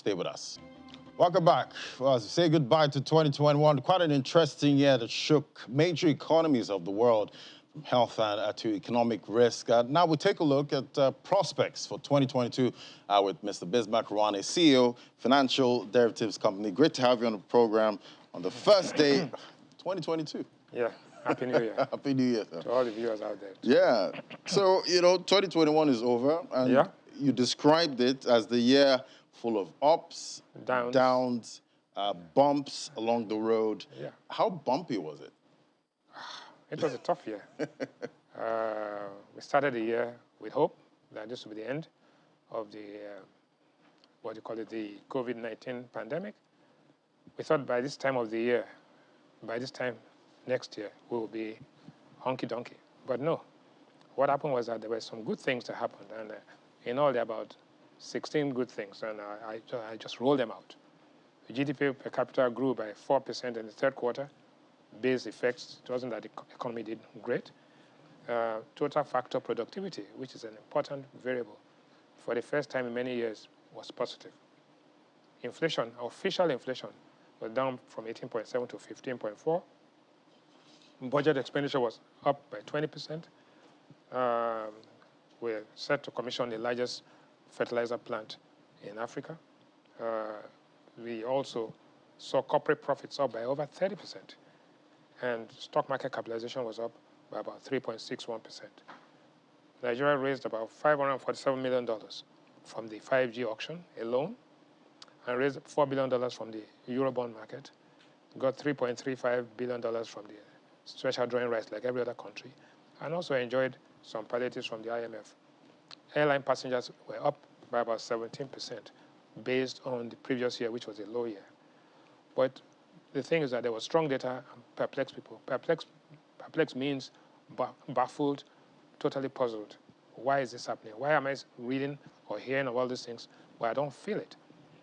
Stay with us. Welcome back. Well, as we say goodbye to 2021, quite an interesting year that shook major economies of the world, from health and to economic risk. Now we take a look at prospects for 2022 with Mr. Bismark, Rewane, CEO, financial derivatives company. Great to have you on the program on the first day, 2022. Yeah, Happy New Year. Happy New Year, sir. To all the viewers out there. Yeah. So, 2021 is over, and you described it as the year full of ups, downs, bumps along the road. Yeah. How bumpy was it? It was a tough year. We started the year with hope that this would be the end of the, the COVID-19 pandemic. We thought by this time of the year, by this time next year, we will be honky-donkey. But no. What happened was that there were some good things that happened, and in all, there are about 16 good things, and I just rolled them out. The GDP per capita grew by 4% in the third quarter. Base effects, it wasn't that the economy did great. Total factor productivity, which is an important variable, for the first time in many years, was positive. Inflation, official inflation, was down from 18.7 to 15.4. Budget expenditure was up by 20%. We're set to commission the largest fertilizer plant in Africa. We also saw corporate profits up by over 30%. And stock market capitalization was up by about 3.61%. Nigeria raised about $547 million from the 5G auction alone, and raised $4 billion from the Eurobond market, got $3.35 billion from the special drawing rights like every other country, and also enjoyed some palliatives from the IMF. Airline passengers were up by about 17% based on the previous year, which was a low year. But the thing is that there was strong data and perplexed people. Perplexed means baffled, totally puzzled. Why is this happening? Why am I reading or hearing of all these things, but I don't feel it?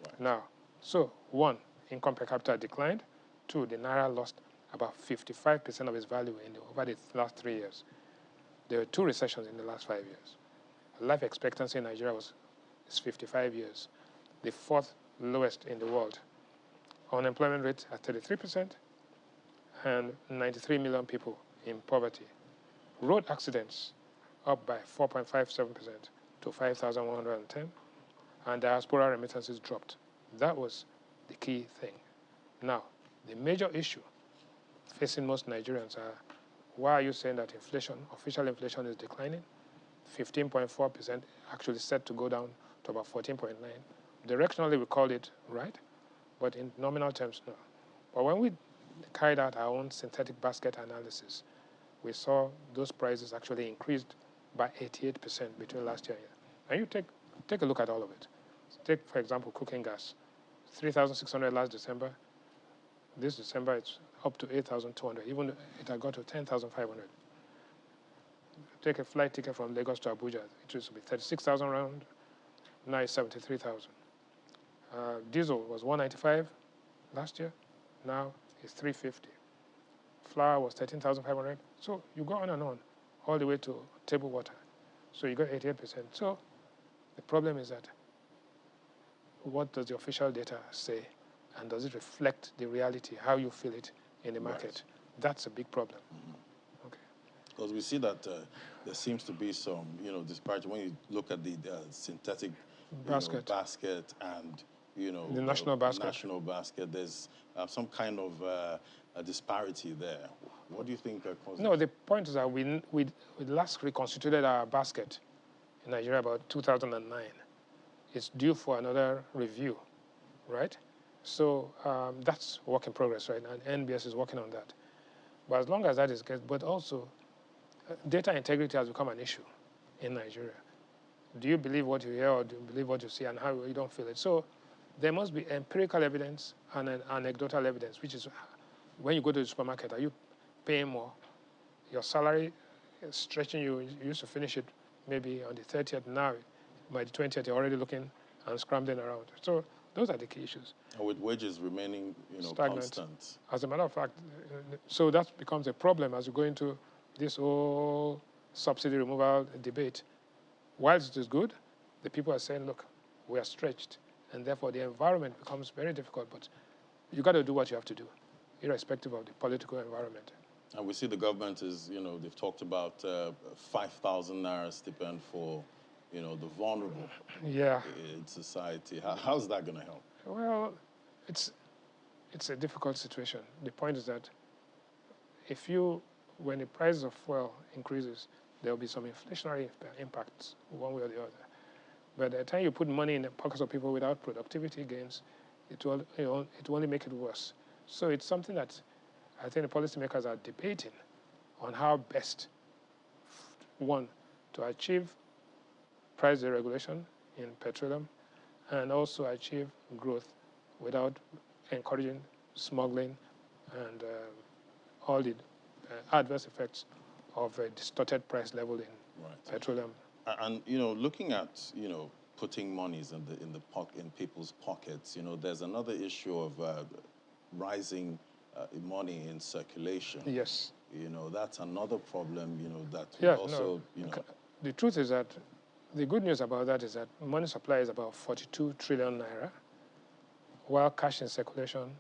Right. Now, so one, income per capita declined. Two, the naira lost about 55% of its value over the last 3 years. There were 2 recessions in the last 5 years. Life expectancy in Nigeria is 55 years, the 4th lowest in the world. Unemployment rate at 33%, and 93 million people in poverty. Road accidents up by 4.57% to 5,110, and diaspora remittances dropped. That was the key thing. Now, the major issue facing most Nigerians are, why are you saying that inflation, official inflation, is declining? 15.4%, actually set to go down to about 14.9. Directionally, we called it right, but in nominal terms, no. But when we carried out our own synthetic basket analysis, we saw those prices actually increased by 88% between last year and year. And you take a look at all of it. Take, for example, cooking gas, 3,600 last December. This December, it's up to 8,200. Even it had got to 10,500. Take a flight ticket from Lagos to Abuja. It used to be 36,000 round. Now it's 73,000. Diesel was 195 last year. Now it's 350. Flour was 13,500. So you go on, all the way to table water. So you got 88%. So the problem is that, what does the official data say? And does it reflect the reality, how you feel it in the market? Right. That's a big problem. Mm-hmm. Okay. Because we see that there seems to be some, disparity when you look at the synthetic basket and, the national basket. There's some kind of a disparity there. What do you think causes? No, the point is that we last reconstituted our basket in Nigeria about 2009. It's due for another review, right? So that's work in progress right now, and NBS is working on that. But as long as that is good, but also data integrity has become an issue in Nigeria. Do you believe what you hear, or do you believe what you see, and how you don't feel it? So there must be empirical evidence and anecdotal evidence, which is when you go to the supermarket, are you paying more? Your salary is stretching you. You used to finish it maybe on the 30th. Now, by the 20th, you're already looking and scrambling around. So those are the key issues. And with wages remaining, stagnant. Constant. As a matter of fact, so that becomes a problem as you go into this whole subsidy removal debate. Whilst it is good, the people are saying, look, we are stretched, and therefore the environment becomes very difficult. But you got to do what you have to do, irrespective of the political environment. And we see the government is, they've talked about 5,000 naira stipend for, the vulnerable Yeah. in society. How's that going to help? Well, it's a difficult situation. The point is that when the price of fuel increases, there will be some inflationary impacts one way or the other. But by the time you put money in the pockets of people without productivity gains, it will only make it worse. So it's something that I think the policymakers are debating on how best, one, to achieve price deregulation in petroleum and also achieve growth without encouraging smuggling and all the adverse effects of a distorted price level in petroleum. And looking at putting monies in people's pockets, there's another issue of rising money in circulation. Yes. That's another problem. That also. No. The truth is that the good news about that is that money supply is about 42 trillion naira, while cash in circulation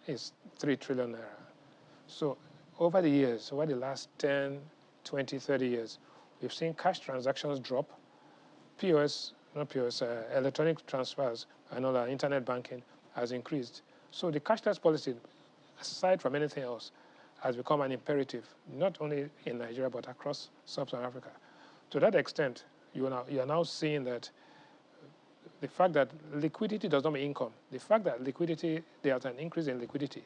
is 3 trillion naira. So over the years, over the last 10, 20, 30 years, we've seen cash transactions drop. Electronic transfers and all our internet banking has increased. So the cashless policy, aside from anything else, has become an imperative, not only in Nigeria, but across sub-Saharan Africa. To that extent, you are now seeing that the fact that liquidity does not mean income. The fact that there's an increase in liquidity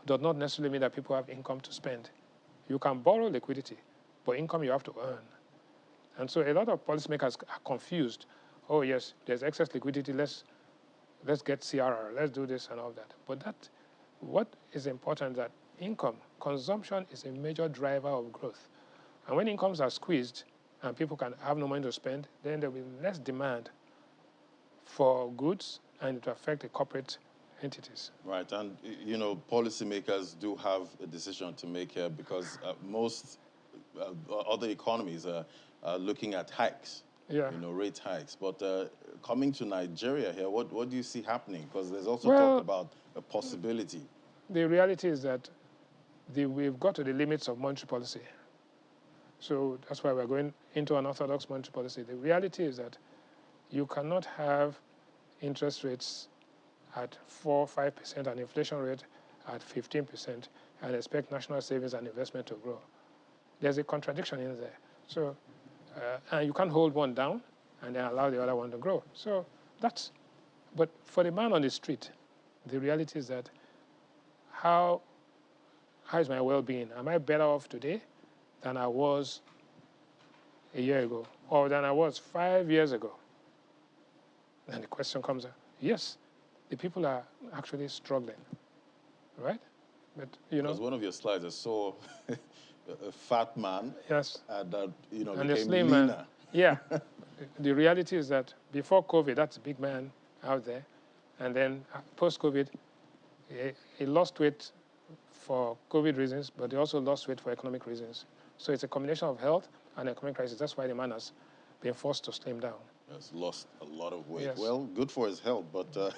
does not necessarily mean that people have income to spend. You can borrow liquidity, but income you have to earn. And so a lot of policymakers are confused. Oh yes, there's excess liquidity, let's get CRR, let's do this and all that. But what is important is that income, consumption is a major driver of growth. And when incomes are squeezed and people can have no money to spend, then there will be less demand for goods and it will affect the corporate entities. Right, and policymakers do have a decision to make here because most other economies are looking at hikes, rate hikes. But coming to Nigeria here, what do you see happening? Because there's also talk about a possibility. The reality is that we've got to the limits of monetary policy. So that's why we're going into an orthodox monetary policy. The reality is that you cannot have interest rates at 4 or 5% and inflation rate at 15% and expect national savings and investment to grow. There's a contradiction in there. So, and you can't hold one down and then allow the other one to grow. So but for the man on the street, the reality is that how is my well-being? Am I better off today than I was a year ago or than I was 5 years ago? And the question comes up, yes, the people are actually struggling, right? But, Because one of your slides, I saw a fat man. Yes. And and became slim leaner. Man. Yeah. The reality is that before COVID, that's a big man out there. And then post-COVID, he lost weight for COVID reasons, but he also lost weight for economic reasons. So it's a combination of health and economic crisis. That's why the man has been forced to slim down. Has lost a lot of weight. Yes. Well, good for his health, but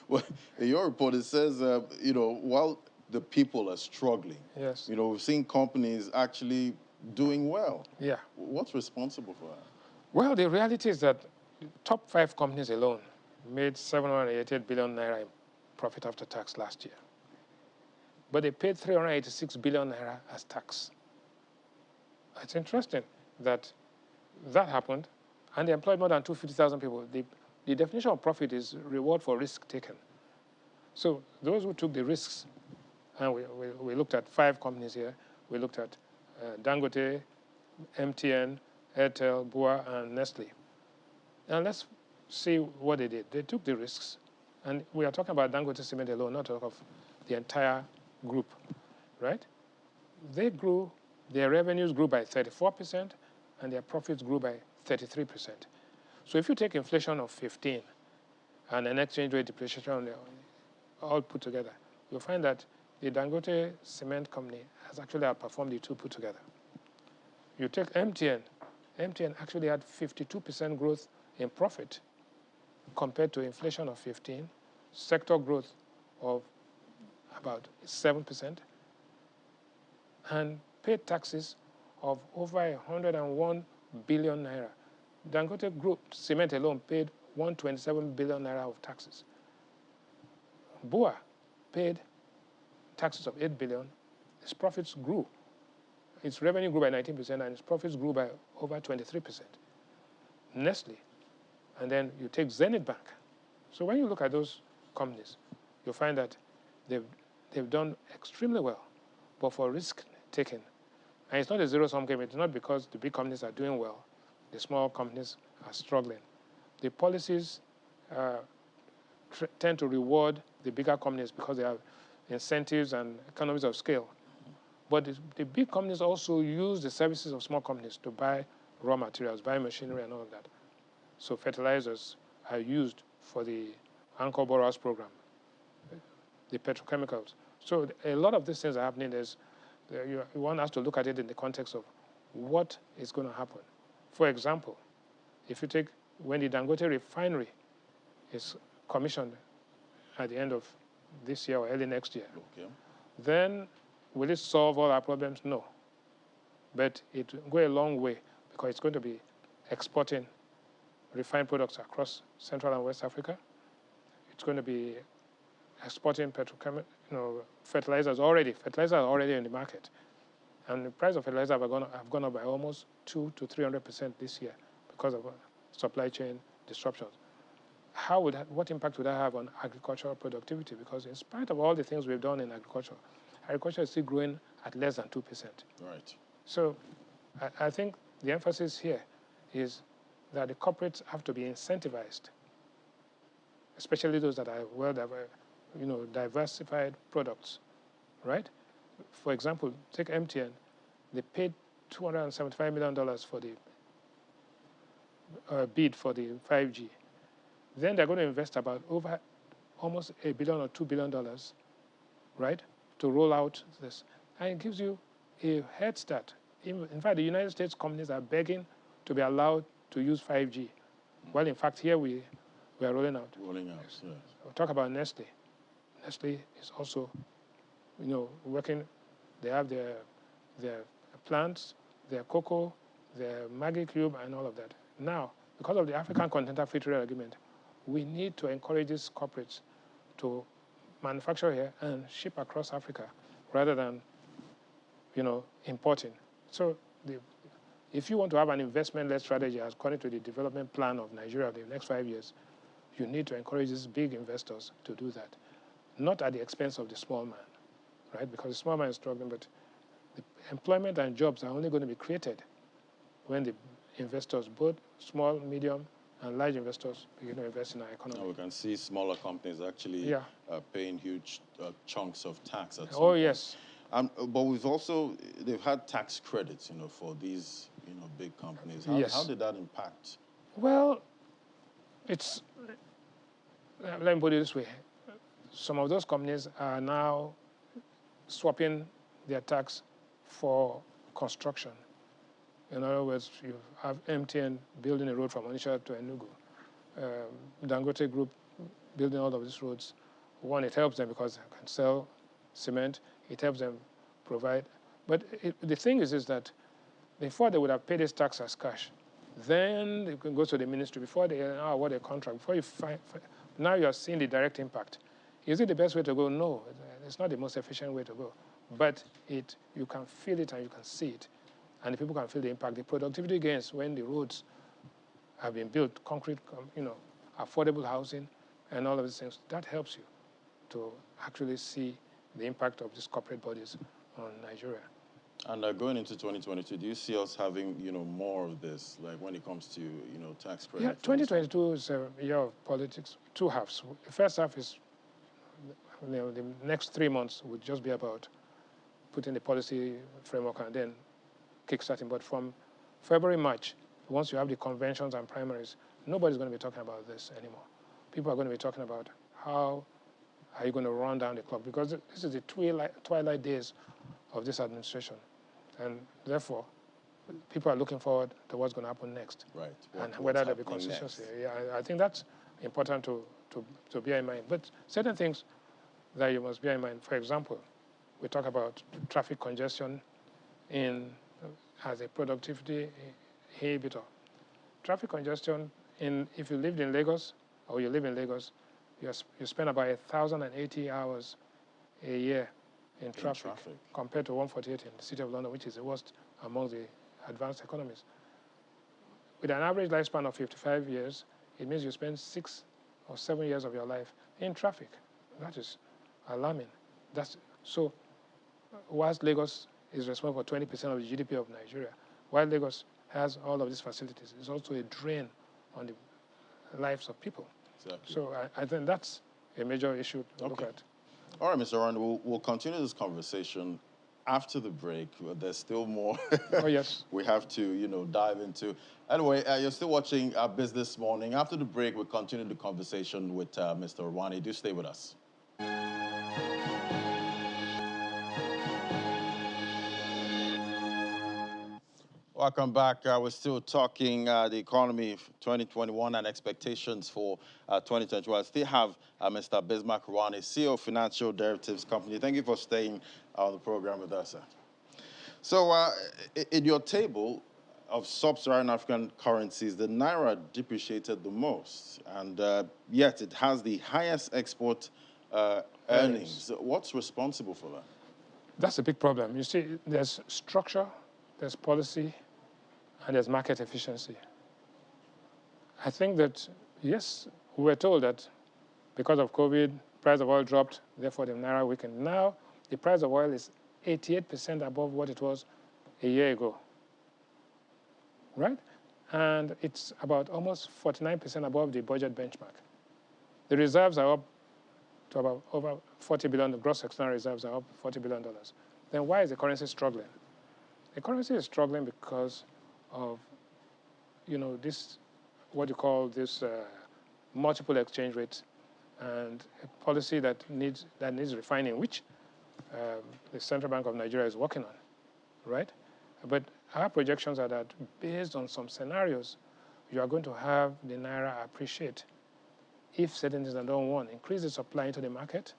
well, in your report it says, while the people are struggling, yes, we've seen companies actually doing well. Yeah. What's responsible for that? Well, the reality is that the top 5 companies alone made 788 billion naira in profit after tax last year. But they paid 386 billion naira as tax. It's interesting that happened, and they employed more than 250,000 people. The definition of profit is reward for risk taken. So those who took the risks, and we looked at 5 companies here. We looked at Dangote, MTN, Airtel, Bua, and Nestle. And let's see what they did. They took the risks. And we are talking about Dangote Cement alone, not talking of the entire group, right? Their revenues grew by 34%, and their profits grew by 33%. So if you take inflation of 15 and an exchange rate depreciation all put together, you'll find that the Dangote Cement Company has actually outperformed the two put together. You take MTN. MTN actually had 52% growth in profit compared to inflation of 15, sector growth of about 7%, and paid taxes of over 101 billion naira. Dangote Group Cement alone paid 127 billion naira of taxes. BUA paid taxes of 8 billion. Its profits grew. Its revenue grew by 19% and its profits grew by over 23%. Nestle, and then you take Zenith Bank. So when you look at those companies, you'll find that they've done extremely well, but for risk taking. And it's not a zero-sum game. It's not because the big companies are doing well, the small companies are struggling. The policies tend to reward the bigger companies because they have incentives and economies of scale. But the big companies also use the services of small companies to buy raw materials, buy machinery and all of that. So fertilizers are used for the Anchor Borrowers program, the petrochemicals. So a lot of these things are happening. One has to look at it in the context of what is going to happen. For example, if you take when the Dangote refinery is commissioned at the end of this year or early next year, okay, then will it solve all our problems? No. But it will go a long way because it's going to be exporting refined products across Central and West Africa. It's going to be exporting fertilizers already. Fertilizers are already in the market. And the price of fertilizer have gone up by almost 200 to 300% this year because of supply chain disruptions. What impact would that have on agricultural productivity? Because in spite of all the things we've done in agriculture is still growing at less than 2%. Right. So I think the emphasis here is that the corporates have to be incentivized, especially those that are diversified products, right? For example, take MTN. They paid $275 million for the bid for the 5G. Then they're going to invest about over almost $1 billion or $2 billion, right, to roll out this. And it gives you a head start. In fact, the United States companies are begging to be allowed to use 5G. Well, in fact, here we are rolling out. Rolling out, yes. We'll talk about Nestle. Nestle is also, working. They have their plants, their cocoa, their Maggi Cube, and all of that. Now, because of the African Continental Free Trade Agreement, we need to encourage these corporates to manufacture here and ship across Africa rather than, importing. So if you want to have an investment-led strategy according to the development plan of Nigeria in the next 5 years, you need to encourage these big investors to do that, not at the expense of the small man, right? Because the small man is struggling, but the employment and jobs are only going to be created when the investors, both small, medium, and large investors, begin to invest in our economy. Now we can see smaller companies actually paying huge chunks of tax at some point. Yes. But they've had tax credits, for these, big companies. How did that impact? Well, let me put it this way. Some of those companies are now swapping their tax for construction. In other words, you have MTN building a road from Onitsha to Enugu. Dangote Group building all of these roads. One, it helps them because they can sell cement. It helps them provide. But the thing is that before they would have paid this tax as cash, then they can go to the ministry before they award a contract. Before you now you are seeing the direct impact. Is it the best way to go? No, it's not the most efficient way to go. But you can feel it and you can see it. And the people can feel the impact. The productivity gains when the roads have been built, concrete, affordable housing, and all of these things, that helps you to actually see the impact of these corporate bodies on Nigeria. And going into 2022, do you see us having, more of this, like when it comes to, tax credit? Yeah, 2022 is a year of politics, two halves. The first half is, the next 3 months would just be about putting the policy framework and then kickstarting. But from February, March, once you have the conventions and primaries, nobody's going to be talking about this anymore. People are going to be talking about how are you going to run down the clock, because this is the twilight days of this administration. And therefore, people are looking forward to what's going to happen next. Right. And whether there be consistency. Yeah, I think that's important to bear in mind. But certain things that you must bear in mind. For example, we talk about traffic congestion as a productivity inhibitor. Traffic congestion, if you lived in Lagos or you live in Lagos, you spend about 1,080 hours a year in traffic compared to 148 in the City of London, which is the worst among the advanced economies. With an average lifespan of 55 years, it means you spend 6 or 7 years of your life in traffic. That is alarming. So whilst Lagos is responsible for 20% of the GDP of Nigeria, while Lagos has all of these facilities, it's also a drain on the lives of people. Exactly. So I think that's a major issue to look at. All right, Mr. Rewane, we'll continue this conversation after the break. There's still more Oh, yes. we have to, dive into. Anyway, you're still watching Business Morning. After the break, we'll continue the conversation with Mr. Rewane. Do stay with us. Welcome back. We're still talking the economy 2021 and expectations for 2021. I still have Mr. Bismark Rewane, CEO of Financial Derivatives Company. Thank you for staying on the program with us, sir. So in your table of sub-Saharan African currencies, the naira depreciated the most, and yet it has the highest export earnings. What's responsible for that? That's a big problem. You see, there's structure, there's policy, and there's market efficiency. I think that, yes, we were told that because of COVID, price of oil dropped, therefore the naira weakened. Now, the price of oil is 88% above what it was a year ago, right? And it's about almost 49% above the budget benchmark. The reserves are up to about over $40 billion. The gross external reserves are up $40 billion. Then why is the currency struggling? The currency is struggling because of, this, what you call this multiple exchange rates and a policy that needs refining, which the Central Bank of Nigeria is working on, right? But our projections are that based on some scenarios, you are going to have the naira appreciate if certain things are done. One, increase the supply into the market,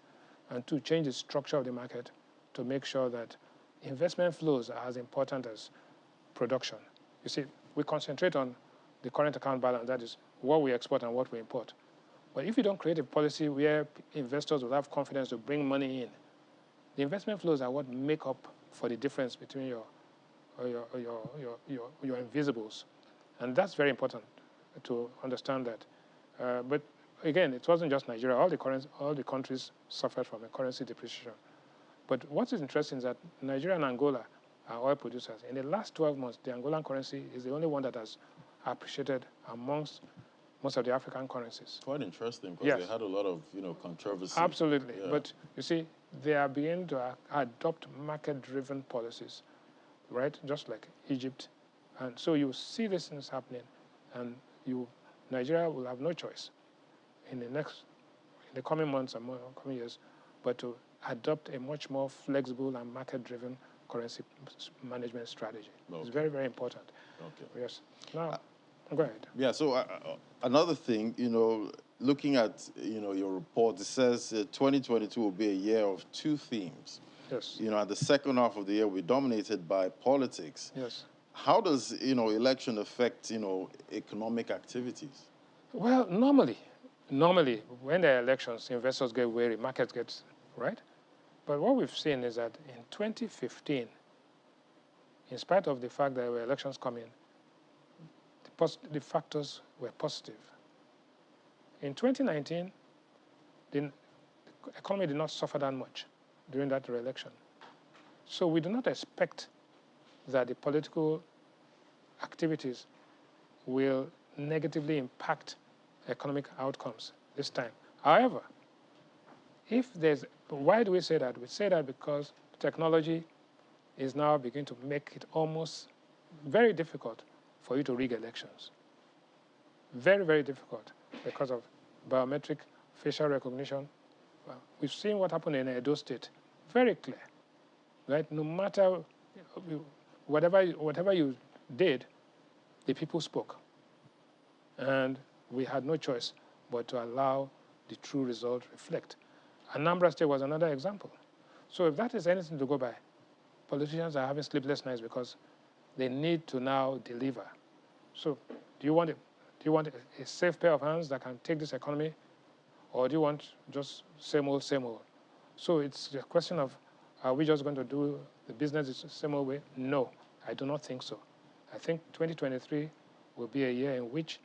and two, change the structure of the market to make sure that investment flows are as important as production. You see, we concentrate on the current account balance, that is what we export and what we import. But if you don't create a policy where investors will have confidence to bring money in, the investment flows are what make up for the difference between your invisibles. And that's very important to understand that. But again, it wasn't just Nigeria. All the countries suffered from a currency depreciation. But what is interesting is that Nigeria and Angola are oil producers. In the last 12 months, the Angolan currency is the only one that has appreciated amongst most of the African currencies. Quite interesting, because they had a lot of controversy. Absolutely. Yeah. But you see, they are beginning to adopt market-driven policies, right? Just like Egypt. And so you see these things happening, and Nigeria will have no choice in the coming months and coming years, but to adopt a much more flexible and market-driven currency management strategy. Okay. It's very, very important. Okay. Yes. Now, go ahead. Yeah. So another thing, looking at your report, it says 2022 will be a year of two themes. Yes. And the second half of the year will be dominated by politics. Yes. How does election affect economic activities? Well, normally when there are elections, investors get wary, markets get right. But what we've seen is that in 2015, in spite of the fact that there were elections coming, the factors were positive. In 2019, the economy did not suffer that much during that re-election. So we do not expect that the political activities will negatively impact economic outcomes this time. However, why do we say that? We say that because technology is now beginning to make it almost very difficult for you to rig elections. Very, very difficult because of biometric facial recognition. Well, we've seen what happened in Edo State. Very clear, right? No matter whatever you did, the people spoke. And we had no choice but to allow the true result reflect. Anambra State was another example. So if that is anything to go by, politicians are having sleepless nights because they need to now deliver. So do you want a safe pair of hands that can take this economy, or do you want just same old, same old? So it's a question of, are we just going to do the business the same old way? No, I do not think so. I think 2023 will be a year in which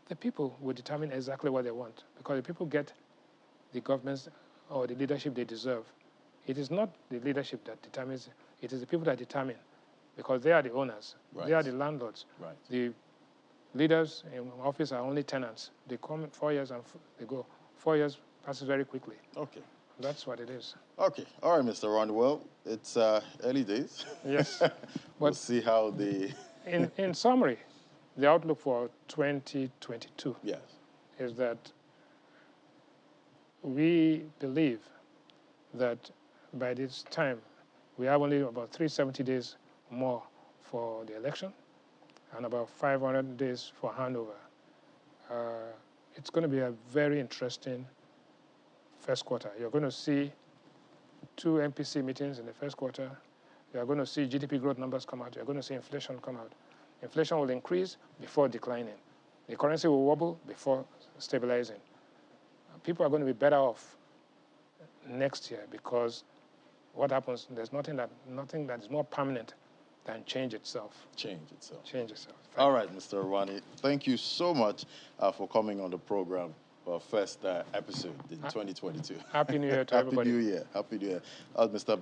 the people will determine exactly what they want, because the people get the governments or the leadership they deserve. It is not the leadership that determines, it is the people that determine, because they are the owners, they are the landlords. The leaders in office are only tenants. They come 4 years and they go. 4 years passes very quickly. Okay. That's what it is. Okay. All right, Mr. Ron. Well, it's early days. Yes. We'll But see how the... in summary, the outlook for 2022 Yes. is that we believe that by this time, we have only about 370 days more for the election and about 500 days for handover. It's going to be a very interesting first quarter. You're going to see 2 MPC meetings in the first quarter. You're going to see GDP growth numbers come out. You're going to see inflation come out. Inflation will increase before declining. The currency will wobble before stabilizing. People are going to be better off next year because what happens, there's nothing that is more permanent than change itself. Change itself. Change itself. All right, Mr. Rewane, thank you so much for coming on the program. First episode in 2022. Happy New Year to Happy everybody. New Year. Happy New Year. Mr.